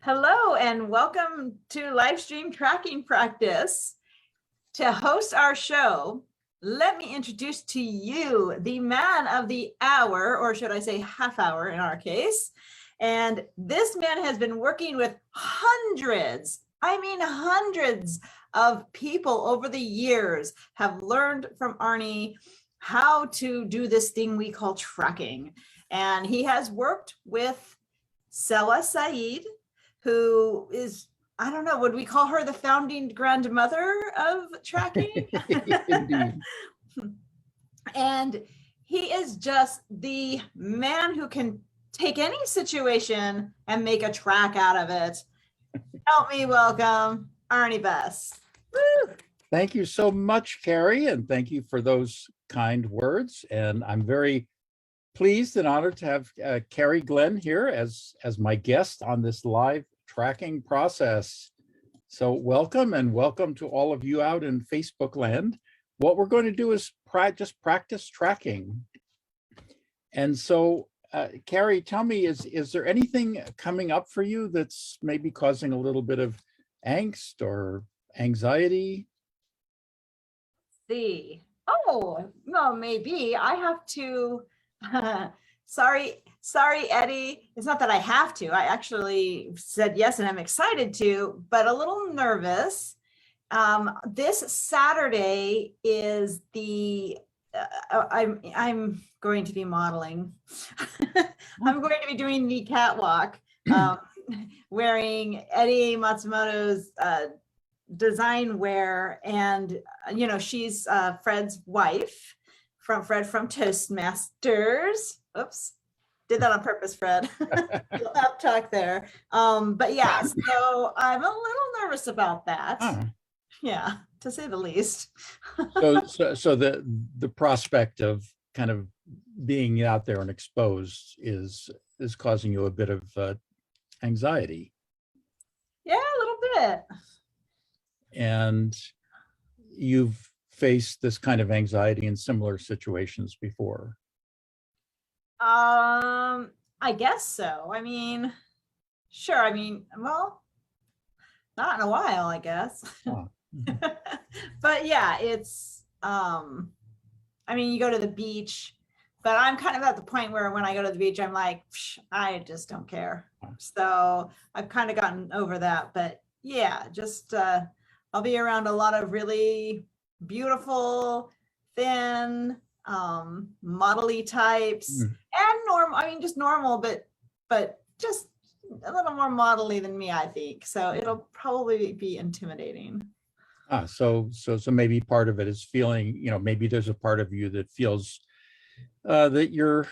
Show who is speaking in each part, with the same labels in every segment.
Speaker 1: Hello and welcome to Livestream Tracking Practice. To host our show, let me introduce to you the man of the hour, or should I say half hour in our case. And this man has been working with hundreds of people over the years, have learned from Arnie how to do this thing we call tracking. And he has worked with Sewa Saeed, who is, I don't know, would we call her the founding grandmother of tracking? And he is just the man who can take any situation and make a track out of it. Help me welcome Arnie Bess. Woo!
Speaker 2: Thank you so much, Carrie, and thank you for those kind words. And I'm very pleased and honored to have Carrie Glenn here as my guest on this live tracking process. So welcome, and welcome to all of you out in Facebook land. What we're going to do is just practice tracking. And so, Carrie, tell me, is there anything coming up for you that's maybe causing a little bit of angst or anxiety?
Speaker 1: See, oh, no, maybe I have to, sorry, Eddie. It's not that I have to. I actually said yes, and I'm excited to, but a little nervous. This Saturday is the, I'm going to be modeling. I'm going to be doing the catwalk, wearing Eddie Matsumoto's design wear, and you know, she's Fred's wife, from Toastmasters. Oops, did that on purpose, Fred. You'll have to talk there. But yeah, so I'm a little nervous about that. Yeah, to say the least.
Speaker 2: So the prospect of kind of being out there and exposed is causing you a bit of anxiety.
Speaker 1: Yeah, a little bit.
Speaker 2: And you've faced this kind of anxiety in similar situations before.
Speaker 1: I guess so. I mean, sure. I mean, well, not in a while, I guess.
Speaker 2: Oh.
Speaker 1: But yeah, it's, I mean, you go to the beach, but I'm kind of at the point where when I go to the beach, I'm like, I just don't care. So I've kind of gotten over that, but yeah, just, I'll be around a lot of really beautiful, thin, model-y types, and normal, I mean, just normal, but just a little more model-y than me, I think. So it'll probably be intimidating.
Speaker 2: So maybe part of it is feeling, you know, maybe there's a part of you that feels that you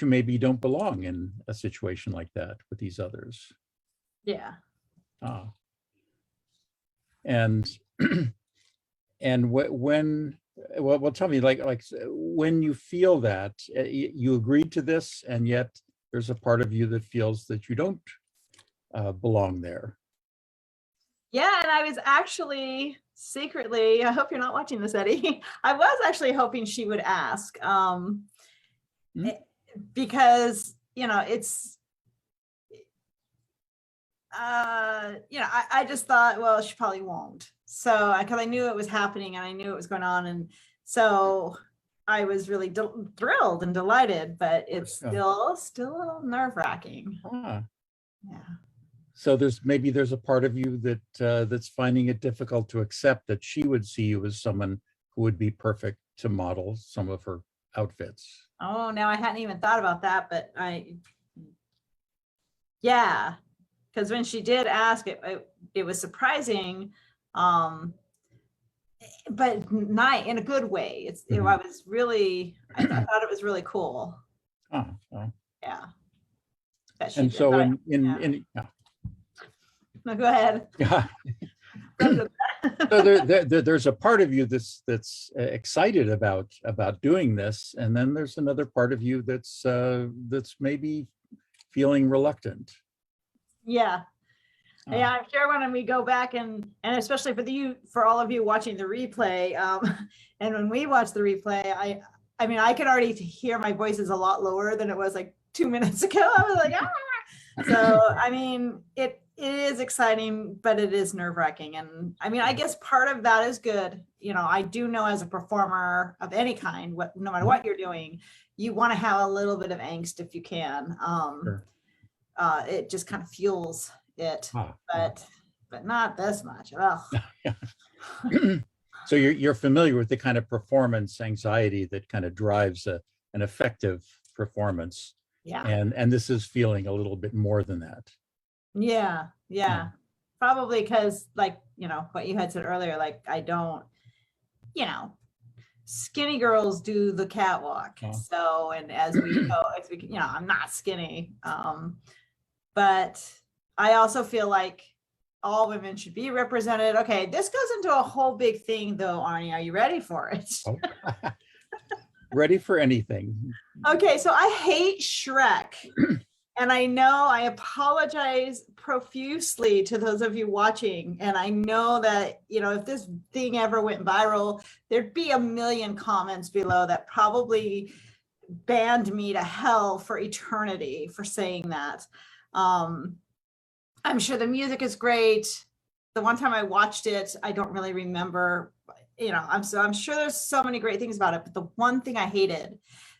Speaker 2: maybe don't belong in a situation like that with these others.
Speaker 1: Yeah.
Speaker 2: And when, well, tell me, like when you feel that you agreed to this, and yet there's a part of you that feels that you don't belong there.
Speaker 1: Yeah, and I was actually secretly, I hope you're not watching this, Eddie. I was actually hoping she would ask, because, you know, it's, you know, I just thought, well, she probably won't. So, because I knew it was happening and I knew it was going on. And so I was really thrilled and delighted, but it's still a little nerve-wracking. Yeah.
Speaker 2: So there's a part of you that that's finding it difficult to accept that she would see you as someone who would be perfect to model some of her outfits.
Speaker 1: Oh, now I hadn't even thought about that, but yeah, because when she did ask, it was surprising, but not in a good way. It's I was really, I thought it was really cool. Yeah.
Speaker 2: And so
Speaker 1: No, go ahead.
Speaker 2: Yeah. So there's a part of you that's excited about doing this, and then there's another part of you that's maybe feeling reluctant.
Speaker 1: Yeah. Yeah, I'm sure when we go back and especially for all of you watching the replay, and when we watch the replay, I mean, I could already hear my voice is a lot lower than it was like 2 minutes ago. I was like, So, I mean, it is exciting, but it is nerve-wracking. And I mean, I guess part of that is good. You know, I do know as a performer of any kind, no matter what you're doing, you want to have a little bit of angst if you can.
Speaker 2: Sure.
Speaker 1: It just kind of fuels it,
Speaker 2: Ah,
Speaker 1: but not this much. Ugh.
Speaker 2: yeah. So you're familiar with the kind of performance anxiety that kind of drives an effective performance,
Speaker 1: Yeah.
Speaker 2: and this is feeling a little bit more than that.
Speaker 1: Yeah.
Speaker 2: Yeah.
Speaker 1: Probably because, like, you know, what you had said earlier, like, I don't, you know, skinny girls do the catwalk.
Speaker 2: Oh.
Speaker 1: So, and as we go, you know, I'm not skinny. But I also feel like all women should be represented. Okay, this goes into a whole big thing though, Arnie. Are you ready for it?
Speaker 2: Oh. Ready for anything.
Speaker 1: Okay, so I hate Shrek. And I know I apologize profusely to those of you watching. And I know that, you know, if this thing ever went viral, there'd be a million comments below that probably banned me to hell for eternity for saying that. I'm sure the music is great. The one time I watched it, I don't really remember, you know, I'm sure there's so many great things about it. But the one thing I hated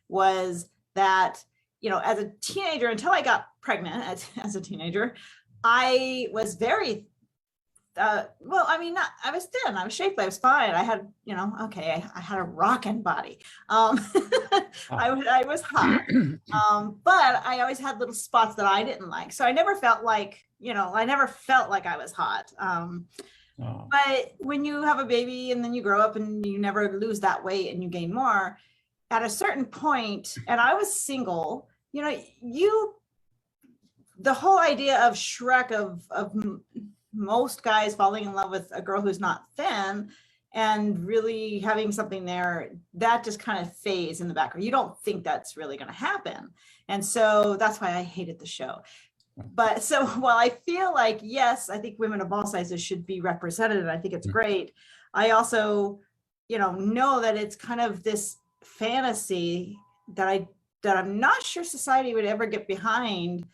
Speaker 1: was that, you know, as a teenager, until I got pregnant as a teenager, I was very, well, I mean, not, I was thin, I was shapely, I was fine. I had, you know, okay, I had a rockin' body. I was hot, but I always had little spots that I didn't like. So I never felt like, you know, I never felt like I was hot. But when you have a baby and then you grow up and you never lose that weight and you gain more, at a certain point, and I was single, you know, the whole idea of Shrek of most guys falling in love with a girl who's not thin and really having something there, that just kind of fades in the background. You don't think that's really going to happen. And so that's why I hated the show. But so while I feel like, yes, I think women of all sizes should be represented, and I think it's great, I also, you know that it's kind of this fantasy that I'm not sure society would ever get behind,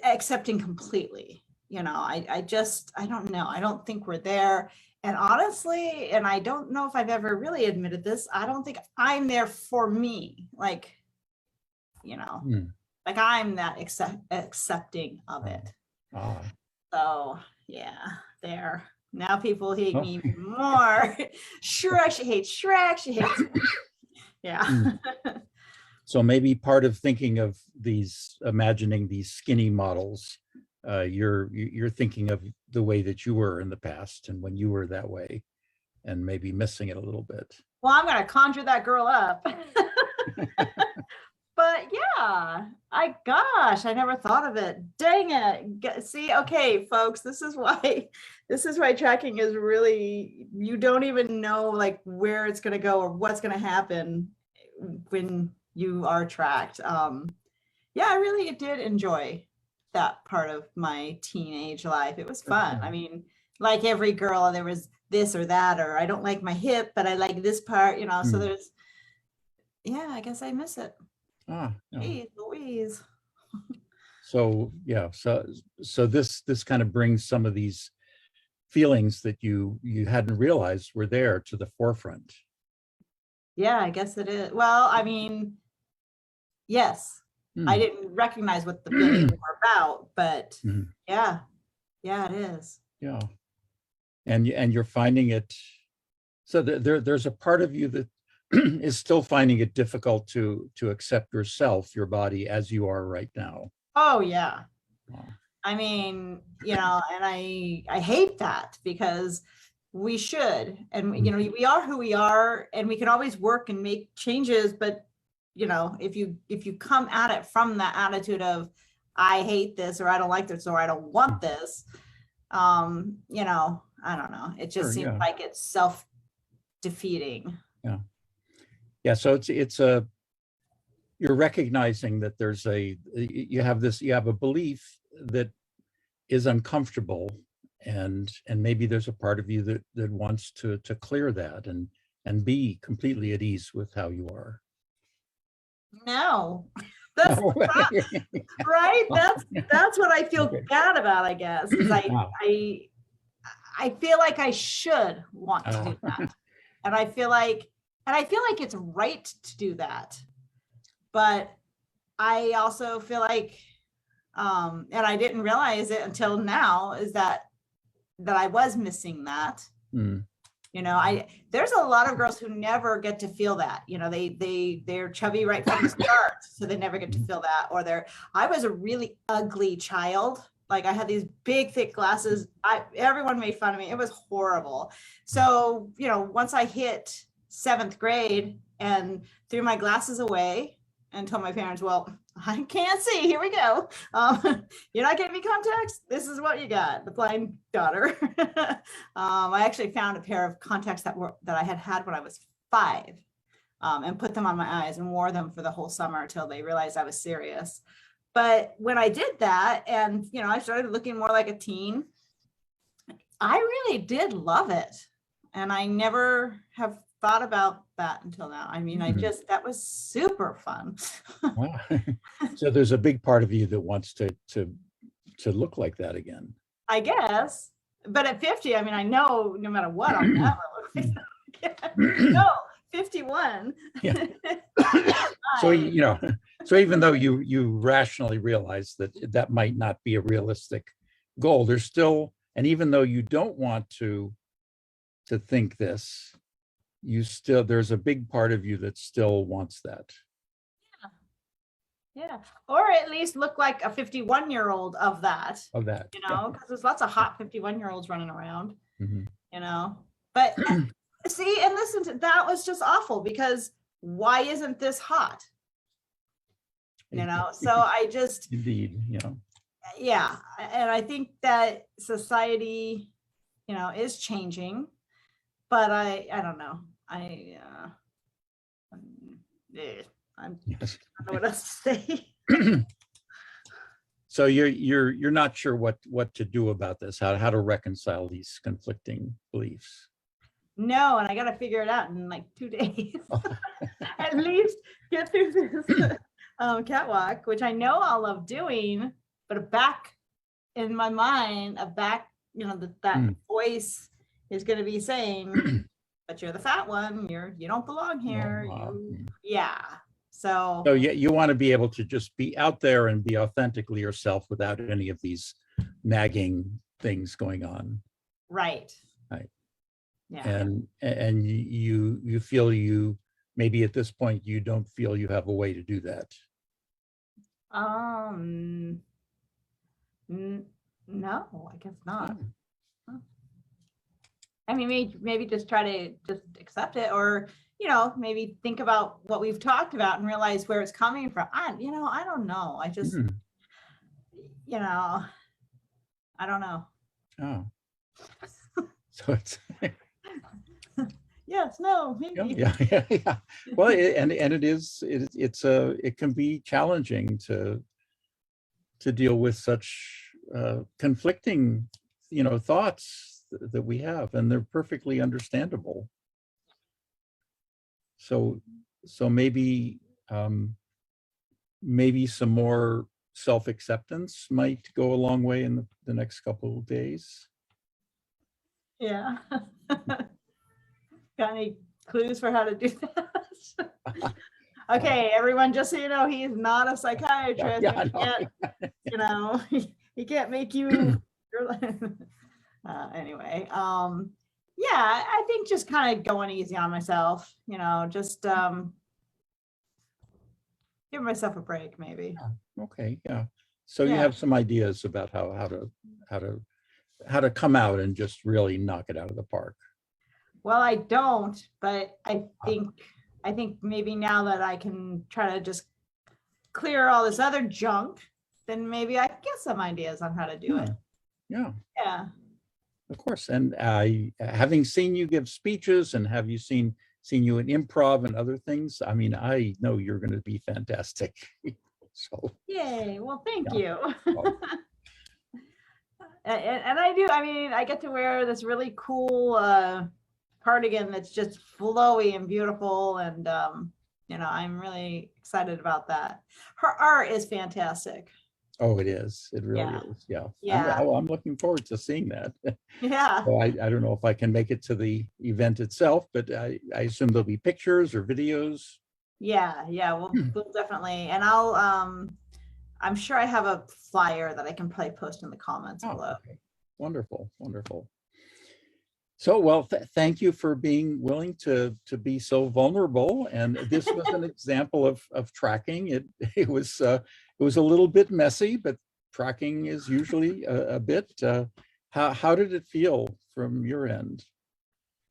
Speaker 1: accepting completely. You know, I don't know. I don't think we're there. And honestly, and I don't know if I've ever really admitted this, I don't think I'm there for me. Like, you know, like I'm that accepting of it. So yeah, there. Now people hate me even more. Shrek, she hates Shrek, she hates me. Yeah.
Speaker 2: So maybe part of thinking of these, imagining these skinny models, you're thinking of the way that you were in the past and when you were that way, and maybe missing it a little bit.
Speaker 1: Well, I'm gonna conjure that girl up. But yeah, gosh, I never thought of it. Dang it. See, okay, folks, this is why tracking is really, you don't even know like where it's gonna go or what's gonna happen when you are tracked. Yeah, I really did enjoy that part of my teenage life. It was fun. I mean, like every girl, there was this or that, or I don't like my hip, but I like this part, you know, so there's, yeah, I guess I miss it. Jeez Louise.
Speaker 2: So yeah, so this kind of brings some of these feelings that you hadn't realized were there to the forefront.
Speaker 1: Yeah, I guess it is. Well, I mean, yes, I didn't recognize what the feelings were about, but yeah, it is.
Speaker 2: Yeah, and you're finding it. So there's a part of you that is still finding it difficult to accept yourself, your body as you are right now.
Speaker 1: Oh yeah. I mean, you know, and I hate that, because we should, and you know, we are who we are, and we can always work and make changes. But you know, if you come at it from that attitude of I hate this, or I don't like this, or I don't want this, you know, I don't know. It just seems like it's self-defeating.
Speaker 2: Yeah. So it's you're recognizing that there's you have a belief that is uncomfortable, and maybe there's a part of you that wants to clear that and be completely at ease with how you are.
Speaker 1: No, That's
Speaker 2: No.
Speaker 1: right. That's what I feel
Speaker 2: Okay.
Speaker 1: bad about, I guess, is
Speaker 2: Wow.
Speaker 1: I feel like I should want to do that. And I feel like it's right to do that. But I also feel like and I didn't realize it until now, is that I was missing that.
Speaker 2: Mm.
Speaker 1: You know, there's a lot of girls who never get to feel that. You know, they're chubby right from the start, so they never get to feel that. Or I was a really ugly child. Like, I had these big, thick glasses. Everyone made fun of me. It was horrible. So, you know, once I hit 7th grade and threw my glasses away and told my parents, well, I can't see. Here we go. You're not getting me contacts. This is what you got. The blind daughter. I actually found a pair of contacts that I had when I was 5, and put them on my eyes and wore them for the whole summer until they realized I was serious. But when I did that, and you know, I started looking more like a teen, I really did love it, and I never have thought about that until now. I mean, that was super fun.
Speaker 2: Wow. So there's a big part of you that wants to look like that again.
Speaker 1: I guess. But at 50, I mean, I know no matter what, I'll never look like that again. No, 51.
Speaker 2: Yeah. So, you know, so even though you rationally realize that might not be a realistic goal, there's still, and even though you don't want to think this, there's a big part of you that still wants that.
Speaker 1: Yeah. Or at least look like a 51-year-old of that. You know, because there's lots of hot 51-year-olds running around.
Speaker 2: Mm-hmm.
Speaker 1: You know, but see, and listen, that was just awful, because why isn't this hot? You know, so I just
Speaker 2: Indeed, you know.
Speaker 1: Yeah, and I think that society, you know, is changing, but I don't know. I don't know what else to say.
Speaker 2: So you're not sure what to do about this, how to reconcile these conflicting beliefs.
Speaker 1: No, and I got to figure it out in like 2 days. At least get through this catwalk, which I know I'll love doing, but back in my mind, you know, that voice is going to be saying, but you're the fat one, you don't belong here. Yeah. So
Speaker 2: you want to be able to just be out there and be authentically yourself without any of these nagging things going on.
Speaker 1: Right.
Speaker 2: Yeah. And you feel maybe at this point you don't feel you have a way to do that.
Speaker 1: No, I guess not. I mean, maybe just try to just accept it, or, you know, maybe think about what we've talked about and realize where it's coming from. I don't know. I just, you know, I don't know.
Speaker 2: Oh. So it's
Speaker 1: yes, no, maybe.
Speaker 2: Yeah. Well, it can be challenging to deal with such conflicting, you know, thoughts that we have, and they're perfectly understandable. So maybe some more self-acceptance might go a long way in the next couple of days.
Speaker 1: Yeah. Got any clues for how to do that? Okay, everyone, just so you know, he is not a psychiatrist. You know, he can't make you. Anyway, yeah, I think just kind of going easy on myself. You know, just give myself a break, maybe.
Speaker 2: Okay, yeah. So you have some ideas about how to come out and just really knock it out of the park.
Speaker 1: Well, I don't, but I think maybe now that I can try to just clear all this other junk, then maybe I can get some ideas on how to do it.
Speaker 2: Yeah.
Speaker 1: Yeah.
Speaker 2: Of course. And having seen you give speeches and have you seen you in improv and other things, I mean, I know you're going to be fantastic. So.
Speaker 1: Yay. Well, thank you. And I do. I mean, I get to wear this really cool cardigan that's just flowy and beautiful, and I'm really excited about that. Her art is fantastic.
Speaker 2: Oh, it is. It really
Speaker 1: Yeah.
Speaker 2: is. Yeah.
Speaker 1: Yeah.
Speaker 2: I'm looking forward to seeing that.
Speaker 1: Yeah.
Speaker 2: So I don't know if I can make it to the event itself, but I assume there'll be pictures or videos.
Speaker 1: Yeah. Yeah. We'll definitely, and I'm sure I have a flyer that I can probably post in the comments
Speaker 2: Oh,
Speaker 1: below.
Speaker 2: okay. Wonderful, wonderful. So, well, thank you for being willing to be so vulnerable. And this was an example of tracking. It was a little bit messy, but tracking is usually a bit. How did it feel from your end?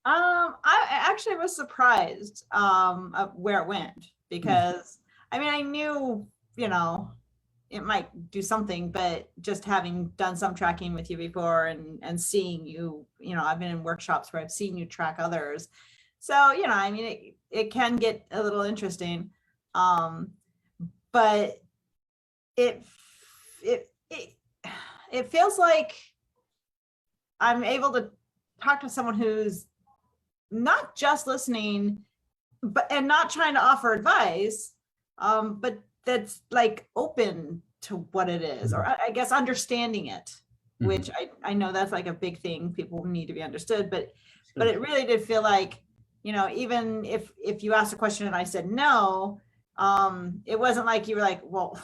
Speaker 1: I actually was surprised of where it went, because I mean, I knew, you know, it might do something, but just having done some tracking with you before, and seeing you, I've been in workshops where I've seen you track others. So, I mean, it can get a little interesting. But it it it it feels like I'm able to talk to someone who's not just listening, and not trying to offer advice, but that's like open to what it is, or I guess understanding it, which I know that's like a big thing. People need to be understood, but it really did feel like, even if you asked a question and I said no, it wasn't like you were like, well,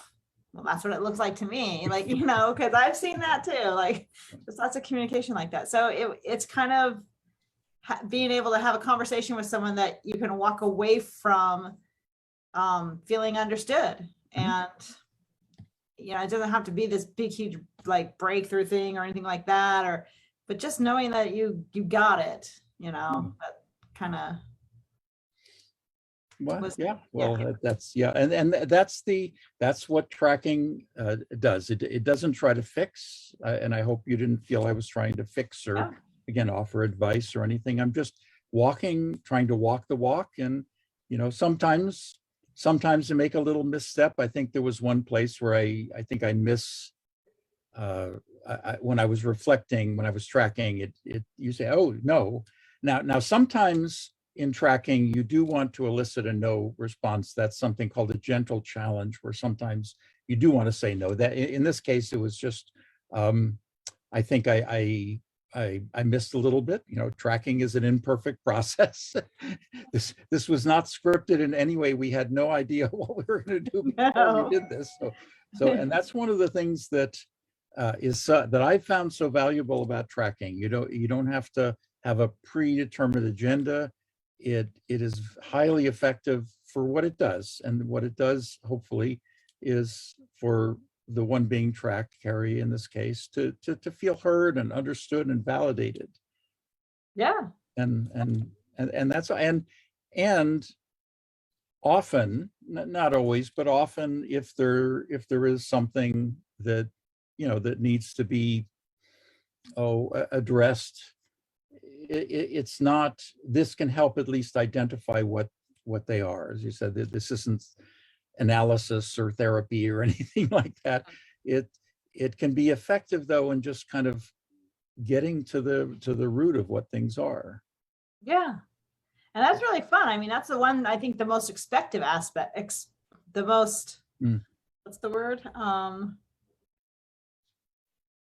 Speaker 1: that's what it looks like to me, like, because I've seen that too, like there's lots of communication like that. So it's kind of being able to have a conversation with someone that you can walk away from feeling understood. And it doesn't have to be this big huge like breakthrough thing or anything like that, but just knowing that you got it, that kind of
Speaker 2: Well, yeah,
Speaker 1: yeah.
Speaker 2: well, and that's what tracking does. It doesn't try to fix, and I hope you didn't feel I was trying to fix or again offer advice or anything. I'm just trying to walk the walk, and sometimes to make a little misstep. I think there was one place where I think I when I was reflecting, when I was tracking it, you say, oh no. Now sometimes in tracking, you do want to elicit a no response. That's something called a gentle challenge, where sometimes you do want to say no. That in this case, it was just, I think I missed a little bit. Tracking is an imperfect process. This was not scripted in any way. We had no idea what we were going to do before we did this. And that's one of the things that that I found so valuable about tracking. You don't have to have a predetermined agenda. It is highly effective for what it does, and what it does, hopefully, is for the one being tracked, Carrie, in this case, to feel heard and understood and validated.
Speaker 1: Yeah.
Speaker 2: And that's and often, not always, but often, if there is something that that needs to be addressed, it's not, this can help at least identify what they are. As you said, this isn't analysis or therapy or anything like that. It can be effective, though, in just kind of getting to the root of what things are.
Speaker 1: Yeah. And that's really fun. I mean, that's the one, I think, the most expected aspect, the most, what's the word?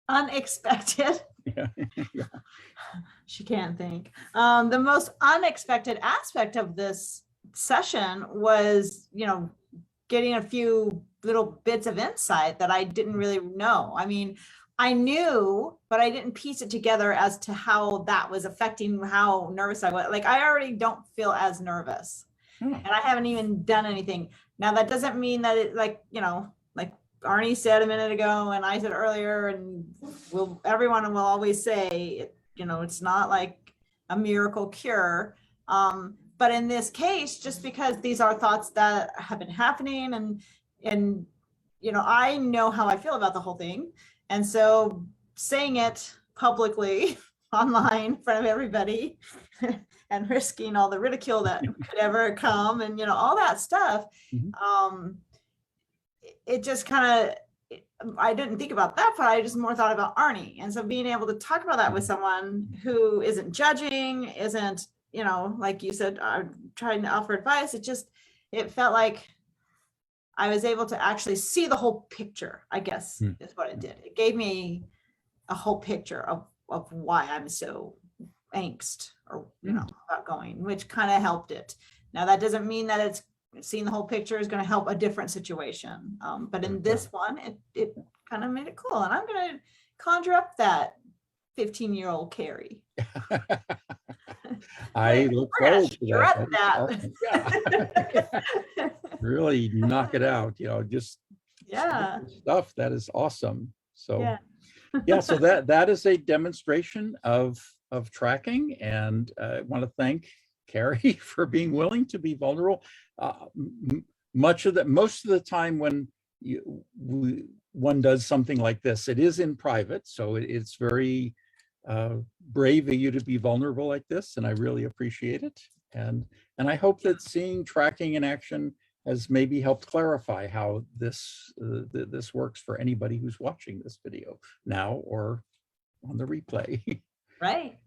Speaker 1: Unexpected.
Speaker 2: Yeah. Yeah.
Speaker 1: She can't think. The most unexpected aspect of this session was, getting a few little bits of insight that I didn't really know. I mean, I knew, but I didn't piece it together as to how that was affecting how nervous I was. Like, I already don't feel as nervous, and I haven't even done anything. Now, that doesn't mean that it, like, like Arnie said a minute ago, and I said earlier, and everyone will always say, it's not like a miracle cure. But in this case, just because these are thoughts that have been happening, and I know how I feel about the whole thing. And so saying it publicly online in front of everybody and risking all the ridicule that could ever come, and all that stuff, it just kind of, I didn't think about that part. I just more thought about Arnie. And so being able to talk about that with someone who isn't judging, isn't, like you said, trying to offer advice, it felt like I was able to actually see the whole picture, I guess is what it did. It gave me a whole picture of why I'm so angst or, about going, which kind of helped it. Now, that doesn't mean that it's seeing the whole picture is going to help a different situation. But in this one, it kind of made it cool. And I'm going to conjure up that 15-year-old Carrie.
Speaker 2: I look forward to that.
Speaker 1: That.
Speaker 2: Yeah. Really knock it out, just stuff that is awesome. So so that is a demonstration of tracking, and I want to thank Carrie for being willing to be vulnerable. Most of the time when one does something like this, it is in private, so it's very brave of you to be vulnerable like this, and I really appreciate it. And I hope that seeing tracking in action has maybe helped clarify how this works for anybody who's watching this video now or on the replay.
Speaker 1: Right.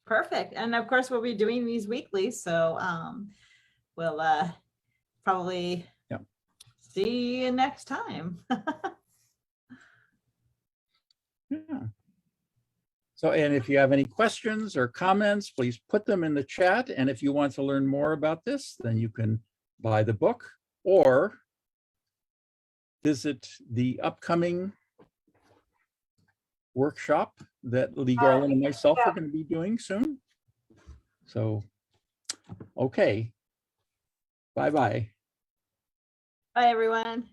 Speaker 1: Perfect. And of course, we'll be doing these weekly, so we'll probably see you next time.
Speaker 2: So, and if you have any questions or comments, please put them in the chat. And if you want to learn more about this, then you can buy the book or visit the upcoming workshop that Lee Garland and myself are going to be doing soon. So, okay. Bye-bye.
Speaker 1: Bye, everyone.